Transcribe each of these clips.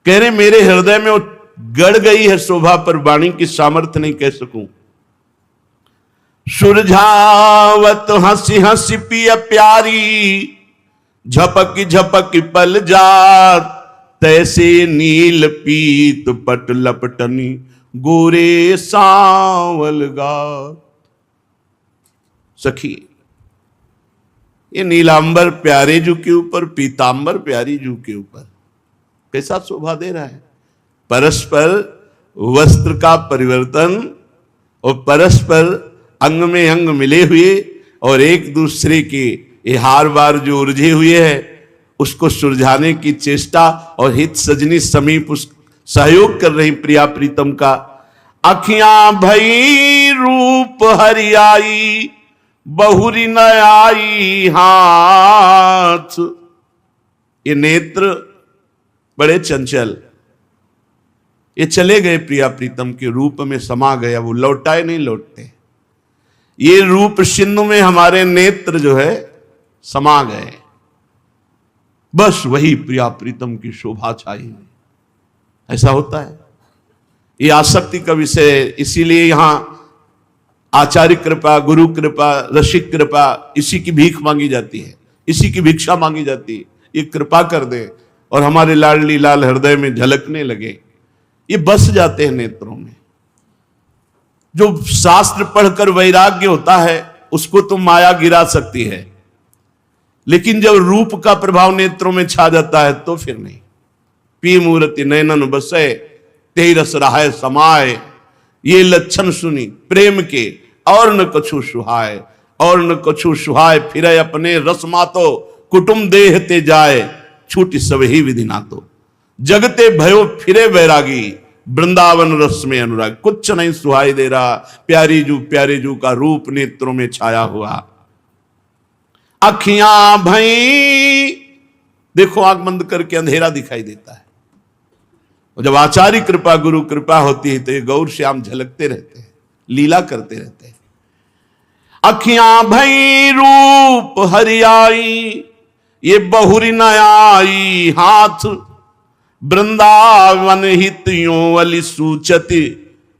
कह रहे मेरे हृदय में वो गड़ गई है शोभा, पर वाणी की सामर्थ्य नहीं कह सकूं। सुरझावत हंसी हंसी पिय प्यारी, झपक झपक पल जात, तैसे नील पीत पट लपटनी, गोरे सांवल गात। सखी, ये नीलांबर प्यारे जू के ऊपर, पीतांबर प्यारी जू के ऊपर कैसा शोभा दे रहा है। परस्पर वस्त्र का परिवर्तन और परस्पर अंग में अंग मिले हुए और एक दूसरे के ये हार बार जो उलझे हुए है उसको सुलझाने की चेष्टा, और हित सजनी समीप उस सहयोग कर रही प्रिया प्रीतम का। अखियां भई रूप हरियाई, बहुरी न आई हाथ। ये नेत्र बड़े चंचल, ये चले गए प्रिया प्रीतम के रूप में समा गया, वो लौटाए नहीं लौटते। ये रूप सिंधु में हमारे नेत्र जो है समा गए, बस वही प्रिया प्रीतम की शोभा छाई। ऐसा होता है, ये आसक्ति का विषय। इसीलिए यहां आचार्य कृपा, गुरु कृपा, रसिक कृपा, इसी की भीख मांगी जाती है, इसी की भिक्षा मांगी जाती है। ये कृपा कर दे और हमारे लाडली लाल हृदय में झलकने लगे, ये बस जाते हैं नेत्रों में। जो शास्त्र पढ़कर वैराग्य होता है उसको तो माया गिरा सकती है, लेकिन जब रूप का प्रभाव नेत्रों में छा जाता है तो फिर नहीं। पी मूर्ति नैनन बसे, तेरस रहाय समाए, ये लक्षण सुनी प्रेम के, और न कछु सुहाय, और न कछु सुहाय। फिर अपने रसमातो, कुटुंब देह ते जाए, छूटी सब ही विधि नातो। जगते भयो फिरे वैरागी, वृंदावन रस में अनुराग। कुछ नहीं सुहाई दे रहा, प्यारी जू का रूप नेत्रों में छाया हुआ। अखियां भई, देखो आंख बंद करके अंधेरा दिखाई देता है। और जब आचार्य कृपा, गुरु कृपा होती है तो ये गौर श्याम झलकते रहते हैं, लीला करते रहते हैं। अखियां भई रूप हरियाई, ये बहुरी न आई हाथ। वृंदावन हितियों अली सूचति,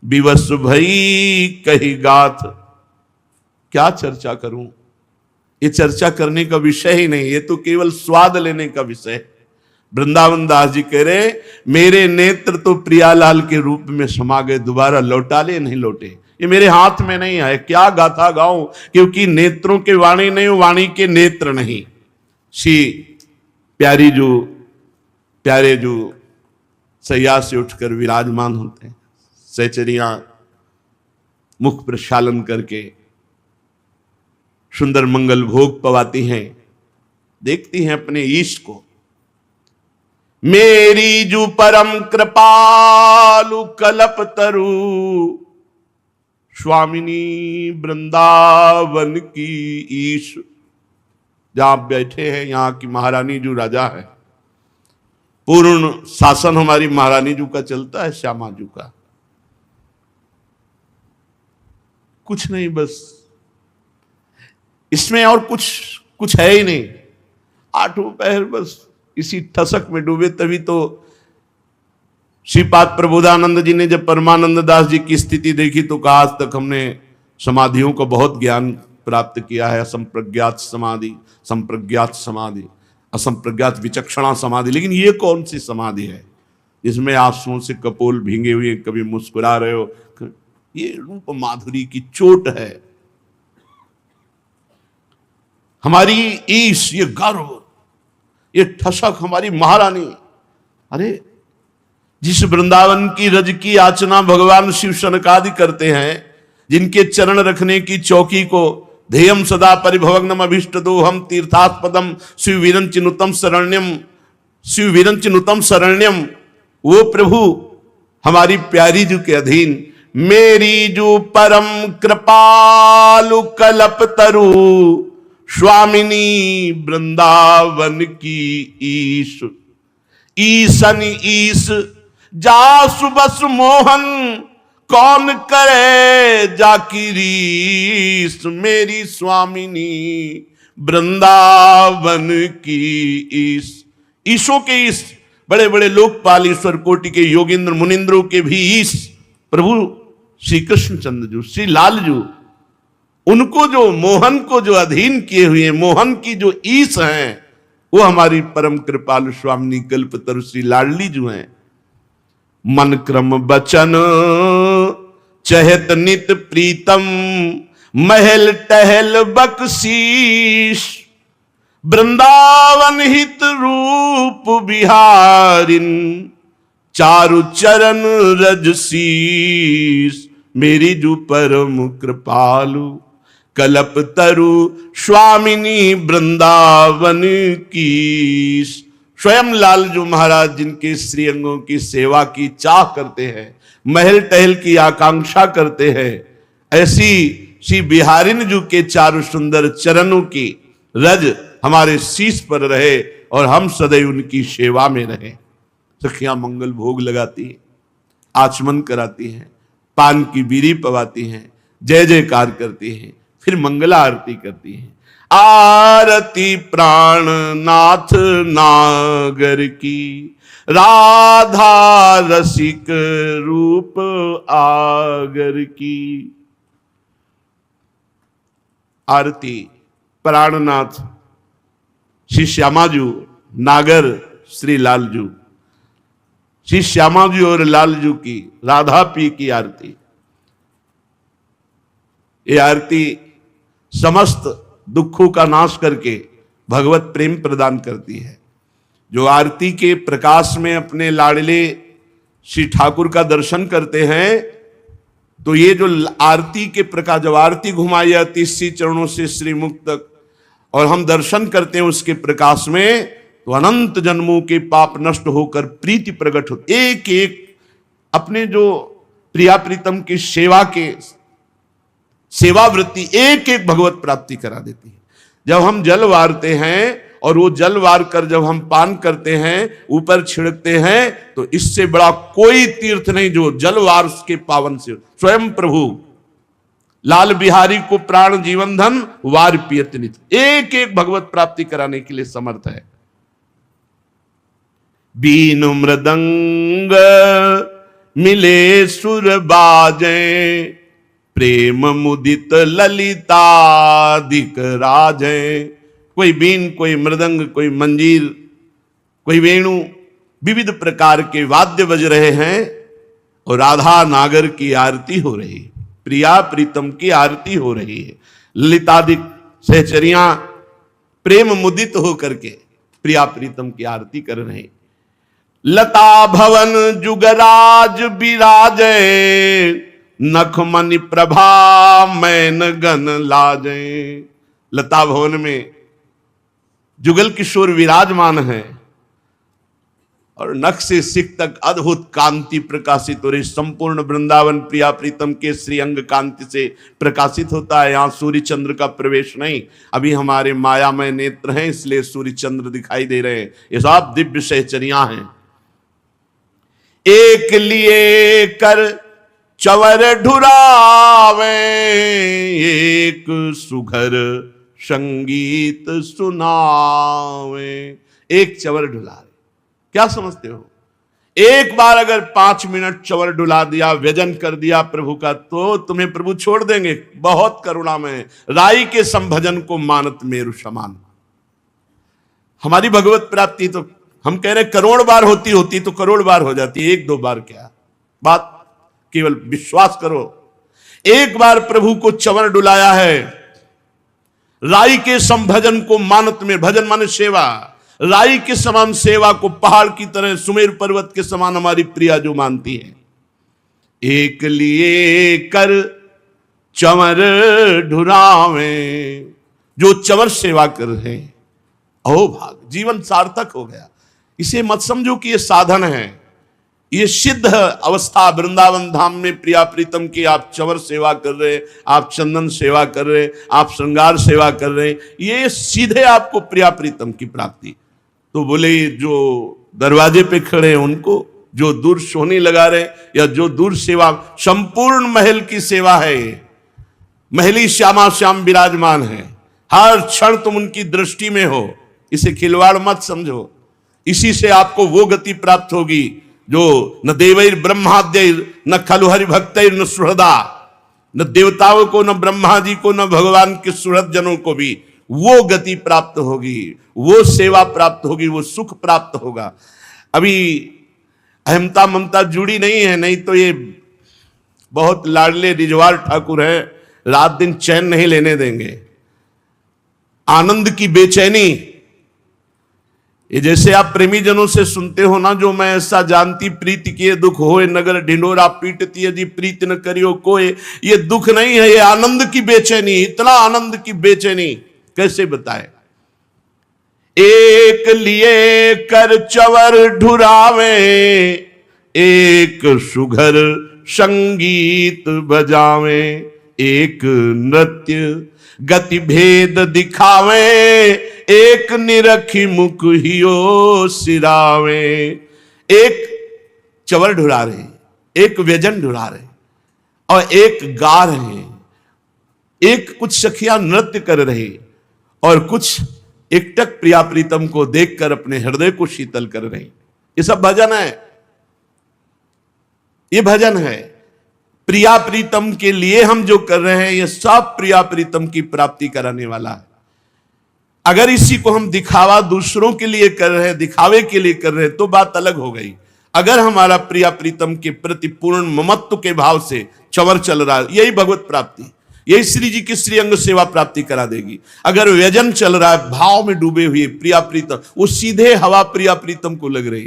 विवश भई कही गाथ। क्या चर्चा करूं, ये चर्चा करने का विषय ही नहीं, ये तो केवल स्वाद लेने का विषय है। वृंदावन दास जी कह रहे मेरे नेत्र तो प्रियालाल के रूप में समा गए, दोबारा लौटा ले नहीं लौटे। ये मेरे हाथ में नहीं है, क्या गाथा गाऊं, क्योंकि नेत्रों के वाणी नहीं, वाणी के नेत्र नहीं। सी प्यारे जो सैया से उठकर विराजमान होते हैं, सहचरियां मुख प्रक्षालन करके सुंदर मंगल भोग पवाती हैं, देखती हैं अपने ईश को। मेरी जू परम कृपालु कल्प तरु, स्वामिनी वृंदावन की ईश। जहां आप बैठे हैं यहां की महारानी जू राजा है, पूर्ण शासन हमारी महारानी जू का चलता है, श्यामा जू का। कुछ नहीं, बस इसमें और कुछ है ही नहीं। आठों पहर बस इसी ठसक में डूबे। तभी तो श्रीपाद प्रबोधानंद जी ने जब परमानंद दास जी की स्थिति देखी तो कहा आज तक हमने समाधियों को बहुत ज्ञान प्राप्त किया है, असंप्रज्ञात समाधि, संप्रज्ञात समाधि, असंप्रज्ञात विचक्षणा समाधि, लेकिन ये कौन सी समाधि है जिसमें आंसुओं से कपोल भींगे हुए कभी मुस्कुरा रहे हो। ये रूप माधुरी की चोट है। हमारी ईश, ये गर्व, ये ठसक हमारी महारानी। अरे जिस वृंदावन की रज की याचना भगवान शिव शनकादि करते हैं, जिनके चरण रखने की चौकी को ध्येयम सदा परिभवग्नम अभिष्ट दोहम तीर्थास्पदम शिव विरंचिनुतम शरण्यम, शिव विरंचिनुतम शरण्यम, वो प्रभु हमारी प्यारी जू के अधीन। मेरी जो परम कृपालु कल्प तरु, स्वामिनी वृंदावन की ईश। ईसन ईश जासु बस मोहन, कौन करे जाकी रीस। मेरी स्वामिनी वृंदावन की ईश। ईशों के ईश बड़े बड़े लोकपाल ईश्वर कोटि के योगिंद्र मुनिंद्रों के भी ईश प्रभु श्री कृष्णचंद्र जी, श्री लाल जी, उनको जो मोहन को जो अधीन किए हुए, मोहन की जो ईश हैं, वो हमारी परम कृपालु स्वामी कल्पतरु श्री लाडली जो हैं। मन क्रम बचन चहत नित प्रीतम, महल टहल बख्शीश, वृंदावन हित रूप बिहारिन, चारु चरण रजशीस, मेरी जो परम कृपालु कल्प तरु स्वामिनी वृंदावन की। स्वयं लाल जो महाराज जिनके श्री अंगों की सेवा की चाह करते हैं, महल टहल की आकांक्षा करते हैं, ऐसी श्री बिहारिन जी के चारु सुंदर चरणों की रज हमारे शीश पर रहे और हम सदैव उनकी सेवा में रहे। सखियां मंगल भोग लगाती हैं, आचमन कराती हैं, पान की बीड़ी पवाती हैं, जय जयकार करती हैं, फिर मंगला आरती करती हैं। आरती प्राण नाथ नागर की, राधा रसिक रूप आगर की। आरती प्राणनाथ श्री श्यामाजू, नागर श्री लालजू, श्री श्यामाजू और लालजू की राधा पी की आरती। ये आरती समस्त दुखों का नाश करके भगवत प्रेम प्रदान करती है। जो आरती के प्रकाश में अपने लाडले श्री ठाकुर का दर्शन करते हैं, तो ये जो आरती के प्रकाश, जब आरती घुमाई जाती श्री चरणों से श्री मुख तक, और हम दर्शन करते हैं उसके प्रकाश में, तो अनंत जन्मों के पाप नष्ट होकर प्रीति प्रकट हो। एक एक अपने जो प्रिया प्रीतम की सेवा के सेवा वृत्ति एक एक भगवत प्राप्ति करा देती है। जब हम जल वारते हैं और वो जल वार कर जब हम पान करते हैं, ऊपर छिड़कते हैं, तो इससे बड़ा कोई तीर्थ नहीं जो जल वार के पावन से। स्वयं प्रभु लाल बिहारी को प्राण जीवन धन वार पियत नित, एक एक भगवत प्राप्ति कराने के लिए समर्थ है। बीन मृदंग मिले सुर बाजे, प्रेम मुदित ललितादिक राजे। कोई बीन, कोई मृदंग, कोई मंजीर, कोई वेणु, विविध प्रकार के वाद्य बज रहे हैं और राधा नागर की आरती हो रही है, प्रिया प्रीतम की आरती हो रही है। ललितादिक सहचरियां प्रेम मुदित होकर के प्रिया प्रीतम की आरती कर रहे हैं। लता भवन जुगराज विराजे, नखमणि प्रभा मैन गन लाजे। लता भवन में जुगल किशोर विराजमान है और नख से सिख तक अद्भुत कांति प्रकाशित हो रही। संपूर्ण वृंदावन प्रिया प्रीतम के श्री अंग कांति से प्रकाशित होता है। यहाँ सूर्य चंद्र का प्रवेश नहीं, अभी हमारे मायामय नेत्र हैं, इसलिए सूर्य चंद्र दिखाई दे रहे हैं। ये सब दिव्य सहचरियां हैं। एक लिए कर चवर ढुरावे, एक सुघर संगीत सुनावे। एक चवर ढुला रहे, क्या समझते हो? एक बार अगर 5 मिनट चवर डुला दिया, व्यजन कर दिया प्रभु का, तो तुम्हें प्रभु छोड़ देंगे। बहुत करुणामय, राई के संभजन को मानत मेरु समान। हमारी भगवत प्राप्ति तो हम कह रहे करोड़ बार होती तो करोड़ बार हो जाती, 1-2 बार क्या बात, केवल विश्वास करो। एक बार प्रभु को चवर डुलाया है, राई के संभजन को मानत में, भजन माने सेवा, राई के समान सेवा को पहाड़ की तरह सुमेर पर्वत के समान हमारी प्रिया जो मानती है। एक लिए कर चवर ढुरावे, जो चवर सेवा कर रहे हैं, अहो भाग, जीवन सार्थक हो गया। इसे मत समझो कि ये साधन है, ये सिद्ध अवस्था वृंदावन धाम में प्रिया प्रीतम की। आप चवर सेवा कर रहे, आप चंदन सेवा कर रहे, आप श्रृंगार सेवा कर रहे, ये सीधे आपको प्रिया प्रीतम की प्राप्ति। तो बोले जो दरवाजे पे खड़े हैं उनको, जो दूर सोनी लगा रहे या जो दूर सेवा, संपूर्ण महल की सेवा है। महली श्यामा श्याम विराजमान है, हर क्षण तुम उनकी दृष्टि में हो, इसे खिलवाड़ मत समझो। इसी से आपको वो गति प्राप्त होगी जो न देवैर ब्रह्माद्यैर न खलु हरि भक्तैर न सुहृदा, न देवताओं को, न ब्रह्मा जी को, न भगवान के सुहृद जनों को भी वो गति प्राप्त होगी, वो सेवा प्राप्त होगी, वो सुख प्राप्त होगा। अभी अहमता ममता जुड़ी नहीं है, नहीं तो ये बहुत लाडले रिजवार ठाकुर है, रात दिन चैन नहीं लेने देंगे। आनंद की बेचैनी, ये जैसे आप प्रेमी जनों से सुनते हो ना, जो मैं ऐसा जानती प्रीति किए दुख होए, नगर ढिंडोरा पीटती यदि प्रीति न करियो कोई। ये दुख नहीं है, ये आनंद की बेचैनी। इतना आनंद की बेचैनी कैसे बताए। एक लिए कर चवर ढुरावे, एक सुघर संगीत बजावे, एक नृत्य गति भेद दिखावे, एक निरखी मुख हियो सिरावे। एक चवर ढुरा रहे, एक व्यजन ढुरा रहे और एक गा रहे, एक कुछ सखियां नृत्य कर रहे और कुछ एकटक प्रिया प्रीतम को देखकर अपने हृदय को शीतल कर रहे। ये सब भजन है, ये भजन है। प्रिया प्रीतम के लिए हम जो कर रहे हैं ये सब प्रिया प्रीतम की प्राप्ति कराने वाला है। अगर इसी को हम दिखावा दूसरों के लिए कर रहे हैं, दिखावे के लिए कर रहे हैं, तो बात अलग हो गई। अगर हमारा प्रिया प्रीतम के प्रति पूर्ण ममत्व के भाव से चवर चल रहा है, यही भगवत प्राप्ति, यही श्री जी की श्री अंग सेवा प्राप्ति करा देगी। अगर व्यजन चल रहा है, भाव में डूबे हुए प्रिया प्रीतम, वो सीधे हवा प्रिया प्रीतम को लग रही।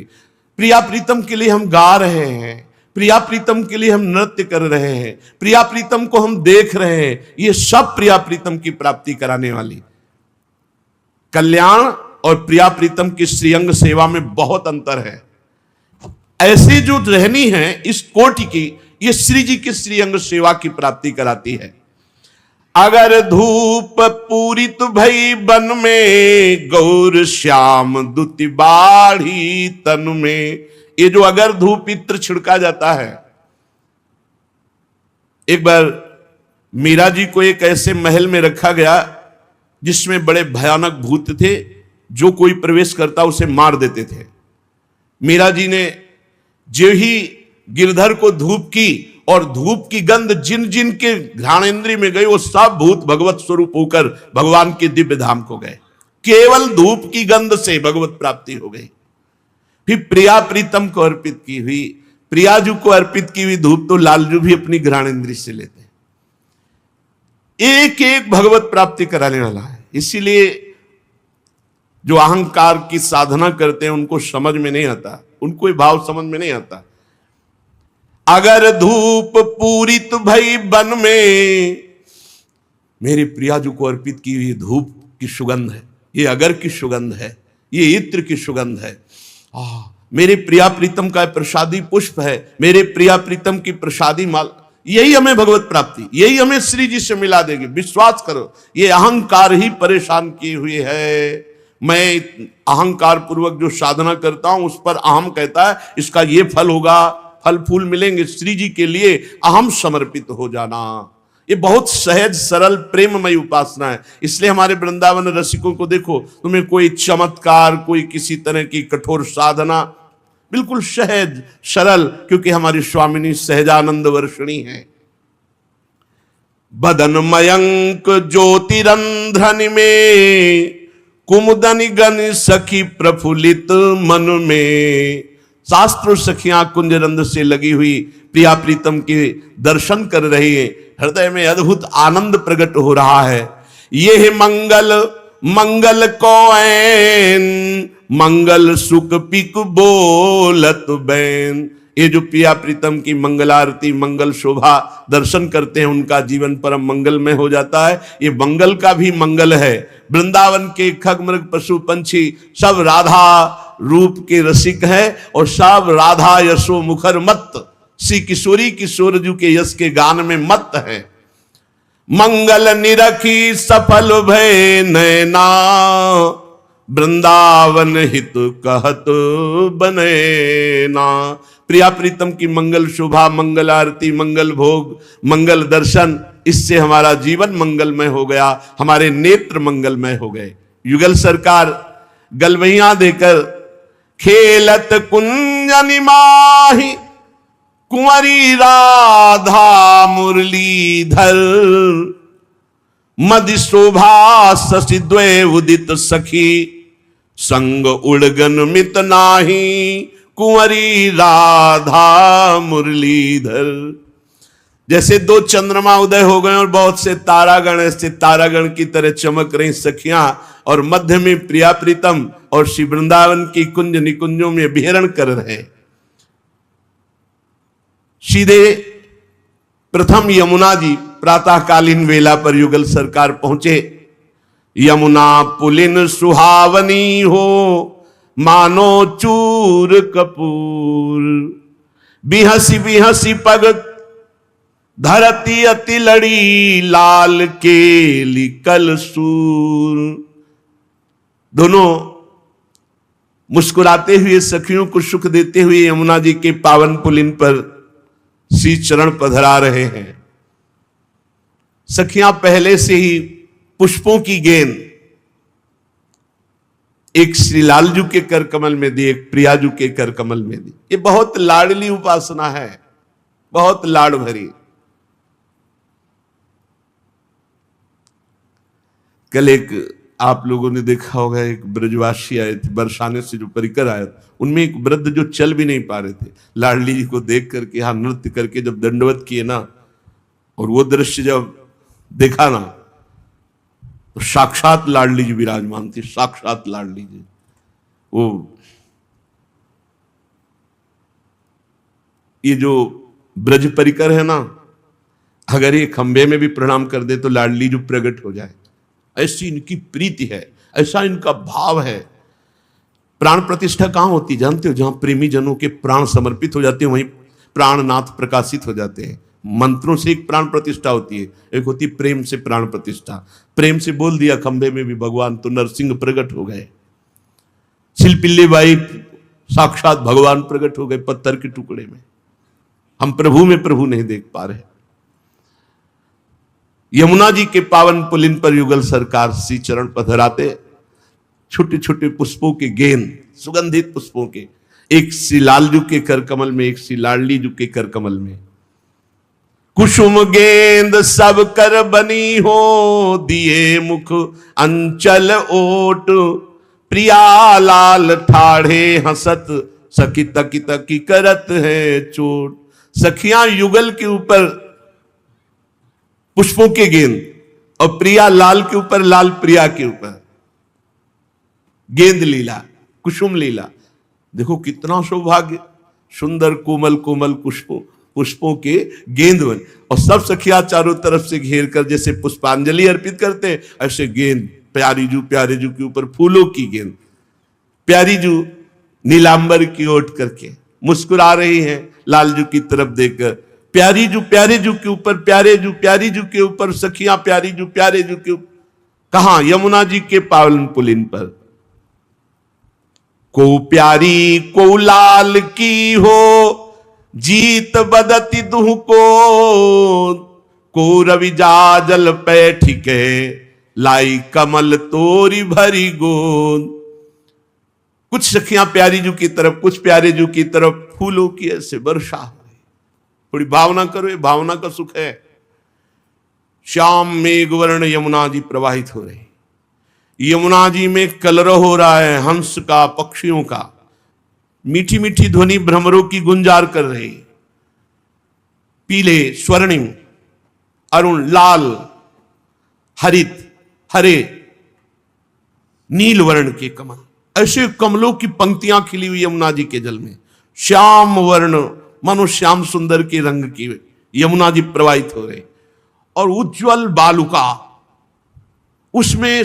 प्रिया प्रीतम के लिए हम गा रहे हैं, प्रिया प्रीतम के लिए हम नृत्य कर रहे हैं, प्रिया प्रीतम को हम देख रहे हैं, ये सब प्रिया प्रीतम की प्राप्ति कराने वाली। कल्याण और प्रिया प्रीतम की श्रीअंग सेवा में बहुत अंतर है। ऐसी जो रहनी है इस कोटि की, ये श्री जी की श्रीअंग सेवा की प्राप्ति कराती है। अगर धूप पूरित भई बन में, गौर श्याम दुति बाढ़ी तन में। ये जो अगर धूप इत्र छिड़का जाता है, एक बार मीरा जी को एक ऐसे महल में रखा गया जिसमें बड़े भयानक भूत थे, जो कोई प्रवेश करता उसे मार देते थे। मीरा जी ने जो ही गिरधर को धूप की और धूप की गंध जिन जिन के घ्राणेन्द्रिय में गई, वो सब भूत भगवत स्वरूप होकर भगवान के दिव्य धाम को गए। केवल धूप की गंध से भगवत प्राप्ति हो गई। फिर प्रिया प्रीतम को अर्पित की हुई, प्रियाजू को अर्पित की हुई धूप तो लालजू भी अपनी घ्राणेन्द्रिय से लेते हैं। एक एक भगवत प्राप्ति कराने वाला है। इसीलिए जो अहंकार की साधना करते हैं उनको समझ में नहीं आता, उनको ये भाव समझ में नहीं आता। अगर धूप पूरित भई बन में, मेरे प्रियाजू को अर्पित की हुई धूप की सुगंध है, ये अगर की सुगंध है, ये इत्र की सुगंध है। मेरे प्रिया प्रीतम का प्रसादी पुष्प है, मेरे प्रिया प्रीतम की प्रसादी माल, यही हमें भगवत प्राप्ति, यही हमें श्री जी से मिला देगी। विश्वास करो, ये अहंकार ही परेशान किए हुए है। मैं अहंकार पूर्वक जो साधना करता हूं उस पर अहम कहता है इसका ये फल होगा, फल फूल मिलेंगे। श्री जी के लिए अहम समर्पित हो जाना, ये बहुत सहज सरल प्रेममय उपासना है। इसलिए हमारे वृंदावन रसिकों को देखो, तुम्हें कोई चमत्कार, कोई किसी तरह की कठोर साधना, बिल्कुल सहज सरल, क्योंकि हमारी स्वामिनी सहजानंद वर्षिणी है। बदन मयंक ज्योतिरंध्रन में, कुमुदनि गण सखी प्रफुल्लित मन में। शास्त्र सखियां कुंजरंध से लगी हुई प्रिया प्रीतम के दर्शन कर रही है, हृदय में अद्भुत आनंद प्रकट हो रहा है। ये मंगल मंगल कोएन, मंगल सुख पिक बोलत बैन। ये जो प्रिया प्रीतम की मंगल आरती, मंगल शोभा दर्शन करते हैं, उनका जीवन परम मंगलमय हो जाता है। ये मंगल का भी मंगल है। वृंदावन के खग मृग पशु पंछी सब राधा रूप के रसिक है और सब राधा यशो मुखर मत, श्री किशोरी किशोरजू के यश के गान में मत है। मंगल निरखी सफल भय नैना, वृंदावन हित कहत बनेना। प्रिया प्रीतम की मंगल शोभा, मंगल आरती, मंगल भोग, मंगल दर्शन, इससे हमारा जीवन मंगलमय हो गया, हमारे नेत्र मंगलमय हो गए। युगल सरकार गलवैया देकर खेलत कुंज निमाहि कुंवरी राधा मुरलीधर, मदि शोभा शशि द्वय उदित सखी, संग उड़गन मित नाही कुंवरी राधा मुरलीधर। जैसे दो चंद्रमा उदय हो गए और बहुत से तारागण ऐसे तारागण की तरह चमक रही सखियां, और मध्य में प्रिया प्रीतम और श्री वृंदावन की कुंज निकुंजों में विहरण कर रहे। सीधे प्रथम यमुना जी प्रातःकालीन वेला पर युगल सरकार पहुंचे। यमुना पुलिन सुहावनी हो, मानो चूर कपूर, बिहसी बिहसी पग धरती अति लड़ी, लाल केली कल सूर। दोनों मुस्कुराते हुए सखियों को सुख देते हुए यमुना जी के पावन पुलिन पर श्री चरण पधरा रहे हैं। सखियां पहले से ही पुष्पों की गेंद एक श्री लालजू के कर कमल में दी, एक प्रियाजू के कर कमल में दी। ये बहुत लाडली उपासना है, बहुत लाड भरी। कल एक आप लोगों ने देखा होगा, एक ब्रजवासी आए थे बरसाने से जो परिकर आए, उनमें एक वृद्ध जो चल भी नहीं पा रहे थे, लाडली जी को देख करके यहां नृत्य करके जब दंडवत किए ना, और वो दृश्य जब देखा ना, तो साक्षात लाडली जी विराजमान थी, साक्षात लाडली जी। वो ये जो ब्रज परिकर है ना, अगर ये खंबे में भी प्रणाम कर दे तो लाडली जो प्रकट हो जाए, ऐसी इनकी प्रीति है, ऐसा इनका भाव है। प्राण प्रतिष्ठा कहां होती जानते हो? जहां प्रेमी जनों के प्राण समर्पित हो जाते हैं वहीं प्राणनाथ प्रकाशित हो जाते हैं। मंत्रों से एक प्राण प्रतिष्ठा होती है, एक होती प्रेम से प्राण प्रतिष्ठा। प्रेम से बोल दिया खंबे में भी भगवान, तो नरसिंह प्रकट हो गए। शिल्पिल्ली बाई साक्षात भगवान प्रकट हो गए पत्थर के टुकड़े में। हम प्रभु में प्रभु नहीं देख पा रहे। यमुना जी के पावन पुलिन पर युगल सरकार श्री चरण पधराते, छोटे छोटे पुष्पों के गेंद, सुगंधित पुष्पों के, एक श्री लालजू के कर कमल में, एक श्री लाडली जू के कर कमल में। कुसुम गेंद सब कर बनी हो, दिए मुख अंचल ओट, प्रिया लाल ठाढ़े हंसत, सखी तकी तकी करत है चोट। सखियां युगल के ऊपर पुष्पों के गेंद, और प्रिया लाल के ऊपर, लाल प्रिया के ऊपर गेंद लीला, कुसुम लीला। देखो कितना सौभाग्य, सुंदर कोमल कोमल पुष्पों के गेंद बन, और सब सखिया चारों तरफ से घेर कर जैसे पुष्पांजलि अर्पित करते, ऐसे गेंद प्यारी जू के ऊपर फूलों की गेंद। प्यारी जू नीलांबर की ओट करके मुस्कुरा रही हैं लालजू की तरफ देखकर। प्यारे जू के ऊपर, प्यारी जू के ऊपर सखियां प्यारे जू के ऊपर। कहां? यमुना जी के पावन पुलिन पर। को प्यारी को लाल की हो, जीत बदती दुह को रवि जाजल पैठिके, लाई कमल तोरी भरी गोद। कुछ सखियां प्यारी जू की तरफ, कुछ प्यारे जू की तरफ फूलों की ऐसे वर्षा हो रही। थोड़ी भावना करो, ये भावना का सुख है। श्याम मेघवर्ण यमुना जी प्रवाहित हो रही, यमुना जी में कलरव हो रहा है हंस का, पक्षियों का। मीठी मीठी ध्वनि भ्रमरों की गुंजार कर रही। पीले, स्वर्णिम, अरुण, लाल, हरित, हरे, नील वर्ण के कमल, ऐसे कमलों की पंक्तियां खिली हुई यमुना जी के जल में। श्याम वर्ण, मनो श्याम सुंदर के रंग की यमुना जी प्रवाहित हो रहे, और उज्जवल बालुका, उसमें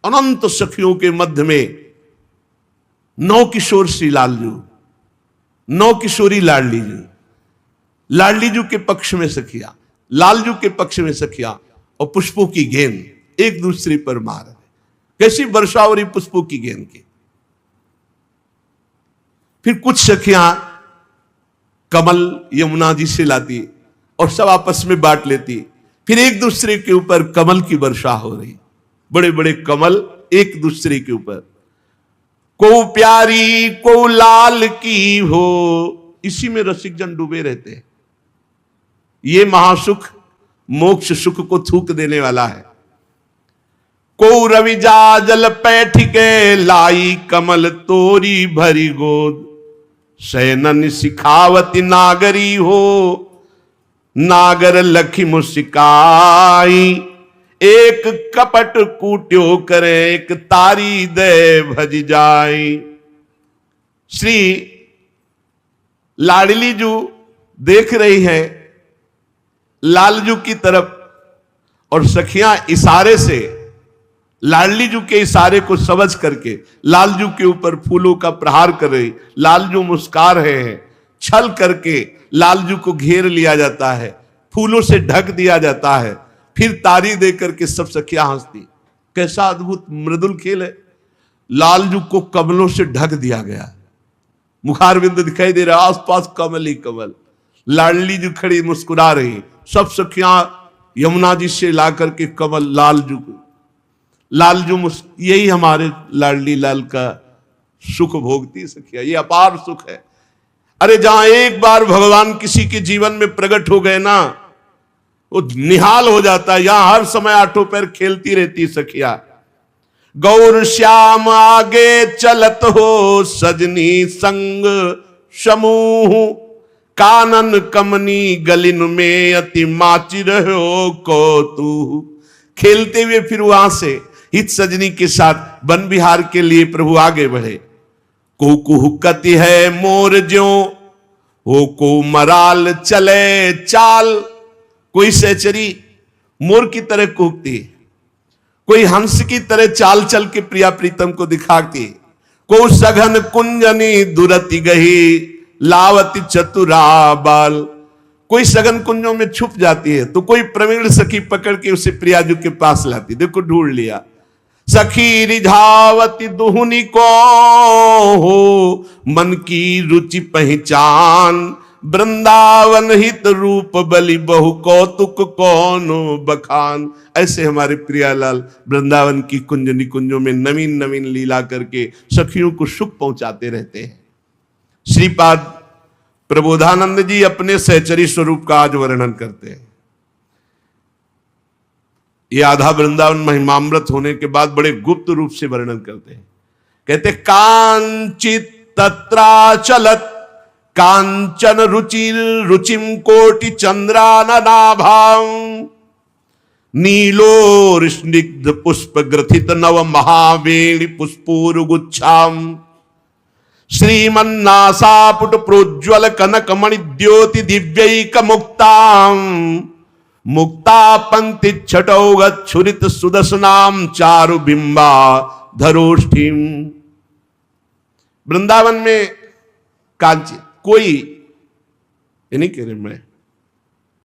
अनंत सखियों के मध्य में नौ किशोर श्री लालजू, नौ किशोरी लाडली जू, लाडली जू के पक्ष में सखिया, लालजू के पक्ष में सखिया, और पुष्पों की गेंद एक दूसरे पर मार रहे। कैसी वर्षा हो रही पुष्पों की गेंद की। फिर कुछ सखियां कमल यमुना जी से लाती और सब आपस में बांट लेती। फिर एक दूसरे के ऊपर कमल की वर्षा हो रही, बड़े बड़े कमल एक दूसरे के ऊपर। को प्यारी को लाल की हो, इसी में रसिक जन डूबे रहते हैं। ये महासुख मोक्ष सुख को थूक देने वाला है। को रविजा जल पैठ के लाई, कमल तोरी भरी गोद, शयनन सिखावती नागरी हो, नागर लखी मुस्काई, एक कपट कूट्यो करे, एक तारी दे भज जाई। श्री लाडली जू देख रही है लालजू की तरफ, और सखियां इशारे से लाडली जू के इशारे को समझ करके लालजू के ऊपर फूलों का प्रहार कर रही। लालजू मुस्कुरा रहे हैं, छल करके लालजू को घेर लिया जाता है, फूलों से ढक दिया जाता है, फिर तारी दे करके सब सखियां हंसती। कैसा अद्भुत मृदुल खेल है। लालजू को कमलों से ढक दिया गया, मुखारविंद दिखाई दे रहा, आसपास कमल ही कमल। लाडली जी खड़ी मुस्कुरा रही, सब सखियां यमुना जी से ला करके कमल लालजू यही हमारे लाडली लाल का सुख भोगती सखिया, ये अपार सुख है। अरे जहां एक बार भगवान किसी के जीवन में प्रकट हो गए ना, वो निहाल हो जाता है। यहां हर समय आठों पैर खेलती रहती सखिया। गौर श्याम आगे चलत हो, सजनी संग समूह, कानन कमनी गलिन में अति माची रहो को तू। खेलते हुए फिर वहां से हित सजनी के साथ वन विहार के लिए प्रभु आगे बढ़े। को कुहुकती है मोर ज्यों, हो को मराल चले चाल। कोई सहचरी मोर की तरह कूकती, कोई हंस की तरह चाल चल के प्रिया प्रीतम को दिखाती। को सघन कुंजनी दुरति गही, लावती चतुरा बाल। कोई सघन कुंजों में छुप जाती है तो कोई प्रवीण सखी पकड़ के उसे प्रियाजू के पास लाती। देखो ढूंढ लिया। सखी रिझावती दुहुनी को हो, मन की रुचि पहचान। वृंदावन हित रूप बलि बहु कौतुक कौनो बखान। ऐसे हमारे प्रियालाल वृंदावन की कुंज निकुंजों में नवीन नवीन लीला करके सखियों को सुख पहुंचाते रहते हैं। श्रीपाद प्रबोधानंद जी अपने सहचरी स्वरूप का आज वर्णन करते हैं। ये आधा वृंदावन महिमामृत होने के बाद बड़े गुप्त रूप से वर्णन करते हैं। कहते कांचित तत्रा चलत, कांचन रुचिर रुचिम कोटि चंद्राननाभाम। नीलोर स्निग्ध पुष्प ग्रथित नव महावेणी पुष्पूर गुच्छाम। श्रीमन्नासापुट प्रोज्वल कनक मणि द्योति दिव्यैक मुक्ताम। मुक्ता पंक्ति छटौगत छुरित सुदर्शनाम चारु बिंबा धरोष्ठिम। वृंदावन में कांची कोई, ये नहीं कह रहे मैं,